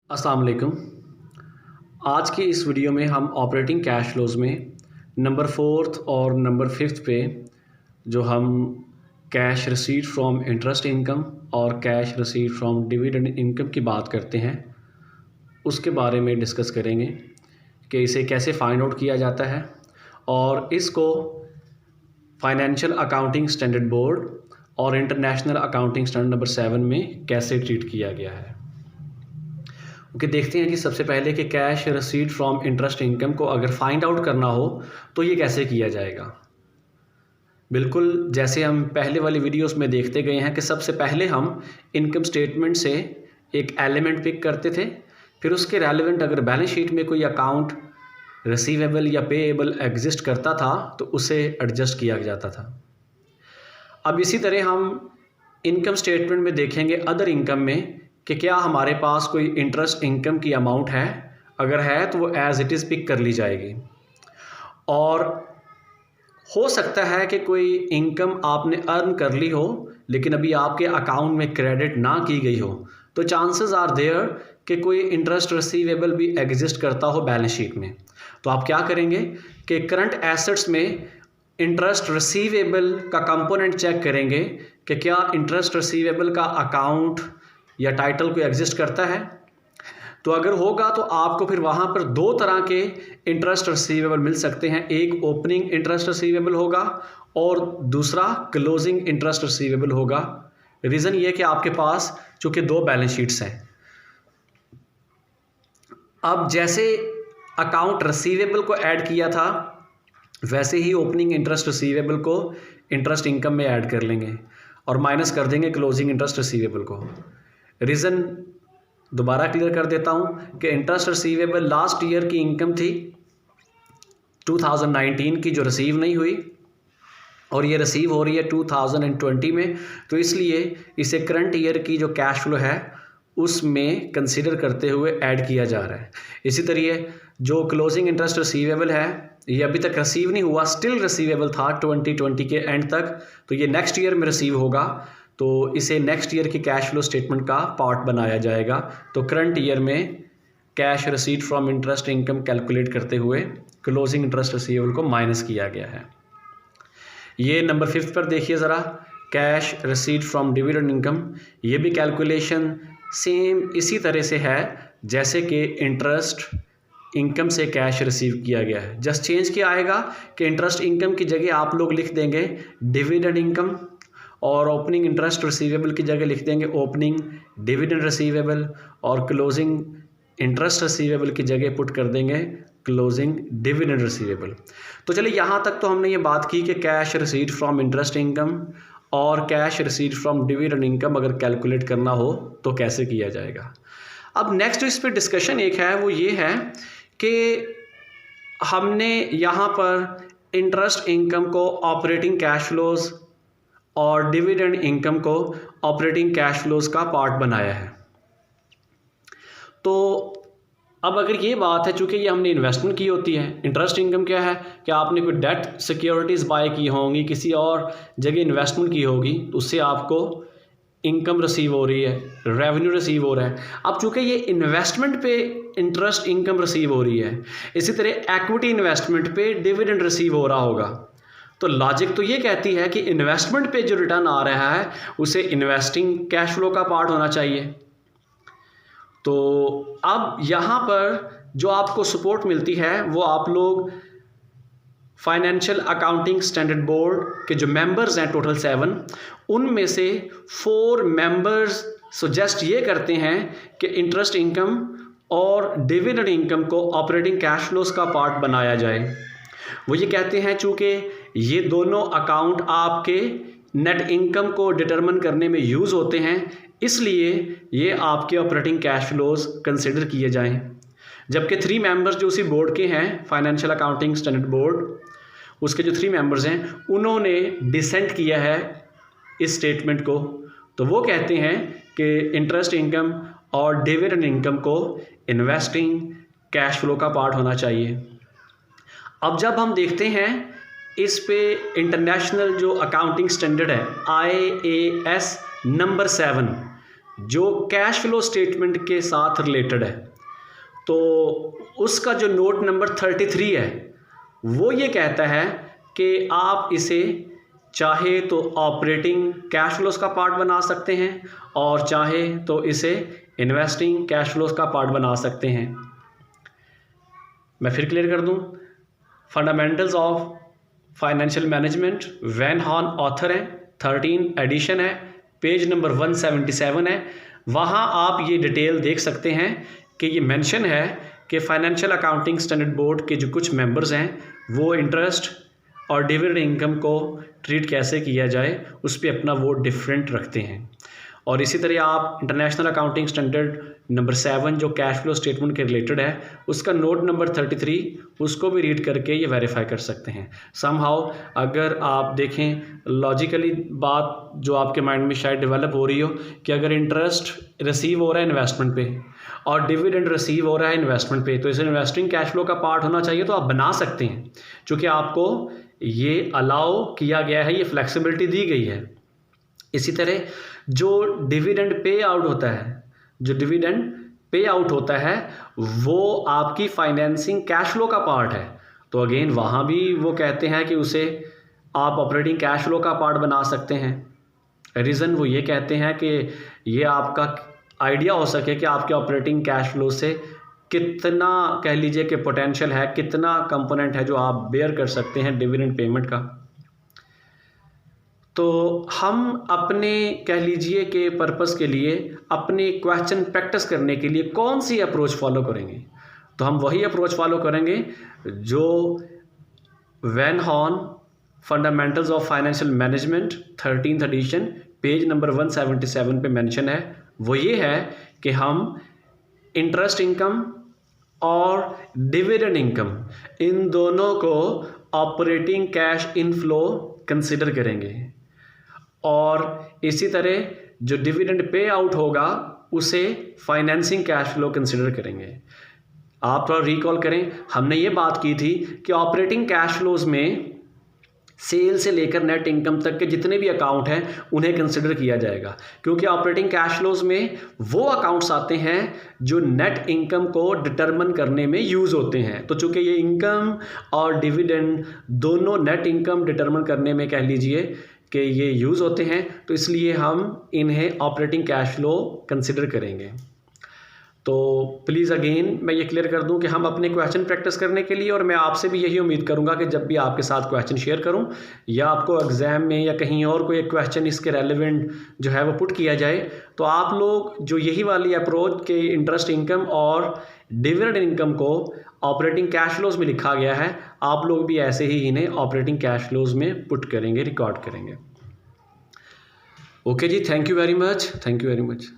अस्सलाम वालेकुम। आज की इस वीडियो में हम ऑपरेटिंग कैश फ्लोज में नंबर 4 और नंबर 5 पे जो हम cash receipt from interest income और cash receipt from dividend income की बात करते हैं, उसके बारे में डिस्कस करेंगे कि इसे कैसे फाइंड आउट किया जाता है और इसको फाइनेंशियल अकाउंटिंग स्टैंडर्ड बोर्ड और इंटरनेशनल अकाउंटिंग स्टैंडर्ड नंबर 7 में कैसे ट्रीट किया गया है। ओके, देखते हैं कि सबसे पहले कि cash receipt from interest income को अगर फाइंड आउट करना हो तो ये कैसे किया जाएगा। बिल्कुल जैसे हम पहले वाली वीडियोस में देखते गए हैं कि सबसे पहले हम इनकम स्टेटमेंट से एक एलिमेंट पिक करते थे, फिर उसके रेलेवेंट अगर बैलेंस शीट में कोई अकाउंट रिसीवेबल या पेएबल एग्जिस्ट करता था तो उसे एडजस्ट किया जाता था। अब इसी तरह हम इनकम स्टेटमेंट में देखेंगे अदर इनकम में कि क्या हमारे पास कोई इंटरेस्ट इनकम की अमाउंट है, अगर है तो वो एज़ इट इज़ पिक कर ली जाएगी। और हो सकता है कि कोई इनकम आपने अर्न कर ली हो लेकिन अभी आपके अकाउंट में क्रेडिट ना की गई हो, तो चांसेस आर देयर कि कोई इंटरेस्ट रिसीवेबल भी एग्जिस्ट करता हो बैलेंस शीट में। तो आप क्या करेंगे कि करंट एसेट्स में इंटरेस्ट रिसीवेबल का कंपोनेंट चेक करेंगे कि क्या इंटरेस्ट रिसीवेबल का अकाउंट या टाइटल को एग्जिस्ट करता है। तो अगर होगा तो आपको फिर वहाँ पर दो तरह के इंटरेस्ट रिसीवेबल मिल सकते हैं, एक ओपनिंग इंटरेस्ट रिसीवेबल होगा और दूसरा क्लोजिंग इंटरेस्ट रिसीवेबल होगा। रीज़न ये कि आपके पास चूँकि दो बैलेंस शीट्स हैं। अब जैसे अकाउंट रिसीवेबल को ऐड किया था वैसे ही ओपनिंग इंटरेस्ट रिसीवेबल को इंटरेस्ट इनकम में ऐड कर लेंगे और माइनस कर देंगे क्लोजिंग इंटरेस्ट रिसीवेबल को। रीज़न दोबारा क्लियर कर देता हूँ कि इंटरेस्ट रिसीवेबल लास्ट ईयर की इनकम थी 2019 की जो रिसीव नहीं हुई और ये रिसीव हो रही है 2020 में, तो इसलिए इसे करंट ईयर की जो कैश फ्लो है उसमें कंसीडर करते हुए ऐड किया जा रहा है। इसी तरह जो क्लोजिंग इंटरेस्ट रिसीवेबल है ये अभी तक रिसीव नहीं हुआ, स्टिल रिसीवेबल था 2020 के एंड तक, तो ये नेक्स्ट ईयर में रिसीव होगा, तो इसे नेक्स्ट ईयर की कैश फ्लो स्टेटमेंट का पार्ट बनाया जाएगा। तो करंट ईयर में cash receipt from interest income calculate करते हुए क्लोजिंग इंटरेस्ट रिसीवेबल को माइनस किया गया है। ये नंबर 5 पर देखिए ज़रा, cash receipt from dividend income. ये भी कैलकुलेशन सेम इसी तरह से है जैसे कि इंटरेस्ट इनकम से कैश रिसीव किया गया है। जस्ट चेंज किया आएगा कि इंटरेस्ट इनकम की जगह आप लोग लिख देंगे डिविडेंड इनकम और ओपनिंग इंटरेस्ट रिसीवेबल की जगह लिख देंगे ओपनिंग डिविडेंड रिसीवेबल और क्लोजिंग इंटरेस्ट रिसीवेबल की जगह पुट कर देंगे क्लोजिंग डिविडेंड रिसीवेबल। तो चलिए यहाँ तक तो हमने ये बात की कि cash receipt from interest income और cash receipt from dividend income अगर कैलकुलेट करना हो तो कैसे किया जाएगा। अब नेक्स्ट इस पर डिस्कशन एक है, वो ये है कि हमने यहाँ पर इंटरेस्ट इनकम को ऑपरेटिंग कैश फ्लोज और डिविडेंड इनकम को ऑपरेटिंग कैश फ्लोज का पार्ट बनाया है। तो अब अगर ये बात है, चूँकि ये हमने इन्वेस्टमेंट की होती है, इंटरेस्ट इनकम क्या है कि आपने कोई डेट सिक्योरिटीज़ बाय की होंगी, किसी और जगह इन्वेस्टमेंट की होगी, तो उससे आपको इनकम रिसीव हो रही है, रेवेन्यू रिसीव हो रहा है। अब चूँकि ये इन्वेस्टमेंट पे इंटरेस्ट इनकम रिसीव हो रही है, इसी तरह एक्विटी इन्वेस्टमेंट पे डिविडेंड रिसीव हो रहा होगा। तो लॉजिक तो ये कहती है कि इन्वेस्टमेंट पे जो रिटर्न आ रहा है उसे इन्वेस्टिंग कैश फ्लो का पार्ट होना चाहिए। तो अब यहाँ पर जो आपको सपोर्ट मिलती है वो आप लोग फाइनेंशियल अकाउंटिंग स्टैंडर्ड बोर्ड के जो मेंबर्स हैं टोटल 7, उनमें से 4 मेंबर्स सजेस्ट ये करते हैं कि इंटरेस्ट इनकम और डिविडेंड इनकम को ऑपरेटिंग कैश फ्लोज का पार्ट बनाया जाए। वो ये कहते हैं चूँकि ये दोनों अकाउंट आपके नेट इनकम को डिटरमिन करने में यूज़ होते हैं, इसलिए ये आपके ऑपरेटिंग कैश फ्लोज कंसिडर किए जाएं। जबकि 3 मेंबर्स जो उसी बोर्ड के हैं, फाइनेंशियल अकाउंटिंग स्टैंडर्ड बोर्ड, उसके जो 3 मेंबर्स हैं उन्होंने डिसेंट किया है इस स्टेटमेंट को। तो वो कहते हैं कि इंटरेस्ट इनकम और डिविडेंड इनकम को इन्वेस्टिंग कैश फ्लो का पार्ट होना चाहिए। अब जब हम देखते हैं इस पे इंटरनेशनल जो अकाउंटिंग स्टैंडर्ड है IAS नंबर 7, जो कैश फ्लो स्टेटमेंट के साथ रिलेटेड है, तो उसका जो नोट नंबर 33 है वो ये कहता है कि आप इसे चाहे तो ऑपरेटिंग कैश फ्लोज का पार्ट बना सकते हैं और चाहे तो इसे इन्वेस्टिंग कैश फ्लोज का पार्ट बना सकते हैं। मैं फिर क्लियर कर दूं, fundamentals of financial management, Van Horne author है, 13 एडिशन है, पेज नंबर 177 है। वहाँ आप ये डिटेल देख सकते हैं कि ये मेंशन है कि फाइनेंशियल अकाउंटिंग स्टैंडर्ड बोर्ड के जो कुछ मेंबर्स हैं वो इंटरेस्ट और डिविडेंड इनकम को ट्रीट कैसे किया जाए उस पर अपना वोट डिफरेंट रखते हैं। और इसी तरह आप इंटरनेशनल अकाउंटिंग स्टैंडर्ड नंबर 7 जो कैश फ्लो स्टेटमेंट के रिलेटेड है उसका नोट नंबर 33 उसको भी रीड करके ये वेरीफाई कर सकते हैं। समहाउ अगर आप देखें लॉजिकली बात जो आपके माइंड में शायद डेवलप हो रही हो कि अगर इंटरेस्ट रिसीव हो रहा है इन्वेस्टमेंट पे और डिविडेंड रिसीव हो रहा है इन्वेस्टमेंट पे, तो इसे इन्वेस्टिंग कैश फ्लो का पार्ट होना चाहिए, तो आप बना सकते हैं क्योंकि आपको ये अलाउ किया गया है, ये फ्लेक्सिबिलिटी दी गई है। इसी तरह जो डिविडेंड पे आउट होता है, जो डिविडेंड पे आउट होता है वो आपकी फाइनेंसिंग कैश फ्लो का पार्ट है, तो अगेन वहाँ भी वो कहते हैं कि उसे आप ऑपरेटिंग कैश फ्लो का पार्ट बना सकते हैं। रीज़न वो ये कहते हैं कि ये आपका आइडिया हो सके कि आपके ऑपरेटिंग कैश फ्लो से कितना कह लीजिए कि पोटेंशियल है, कितना कंपोनेंट है जो आप बेयर कर सकते हैं डिविडेंड पेमेंट का। तो हम अपने कह लीजिए कि पर्पस के लिए अपने क्वेश्चन प्रैक्टिस करने के लिए कौन सी अप्रोच फॉलो करेंगे, तो हम वही अप्रोच फॉलो करेंगे जो Van Horne fundamentals of financial management 13th edition page number 177 पे मेंशन है। वो ये है कि हम इंटरेस्ट इनकम और डिविडेंड इनकम इन दोनों को ऑपरेटिंग कैश इनफ्लो कंसिडर करेंगे और इसी तरह जो डिविडेंड पे आउट होगा उसे फाइनेंसिंग कैश फ्लो कंसिडर करेंगे। आप थोड़ा रिकॉल करें, हमने ये बात की थी कि ऑपरेटिंग कैश फ्लोज में सेल से लेकर नेट इनकम तक के जितने भी अकाउंट हैं उन्हें कंसिडर किया जाएगा, क्योंकि ऑपरेटिंग कैश फ्लोज में वो अकाउंट्स आते हैं जो नेट इनकम को डिटरमिन करने में यूज़ होते हैं। तो चूँकि ये इनकम और डिविडेंड दोनों नेट इनकम डिटरमिन करने में कह लीजिए कि ये यूज़ होते हैं, तो इसलिए हम इन्हें ऑपरेटिंग कैश फ्लो कंसिडर करेंगे। तो प्लीज़ अगेन मैं ये क्लियर कर दूं कि हम अपने क्वेश्चन प्रैक्टिस करने के लिए, और मैं आपसे भी यही उम्मीद करूंगा कि जब भी आपके साथ क्वेश्चन शेयर करूं या आपको एग्ज़ाम में या कहीं और कोई क्वेश्चन इसके रेलेवेंट जो है वो पुट किया जाए, तो आप लोग जो यही वाली अप्रोच के इंटरेस्ट इनकम और डिविडेंड इनकम को ऑपरेटिंग कैश फ्लोज में लिखा गया है, आप लोग भी ऐसे ही इन्हें ऑपरेटिंग कैश फ्लोज में पुट करेंगे, रिकॉर्ड करेंगे। ओके जी, थैंक यू वेरी मच।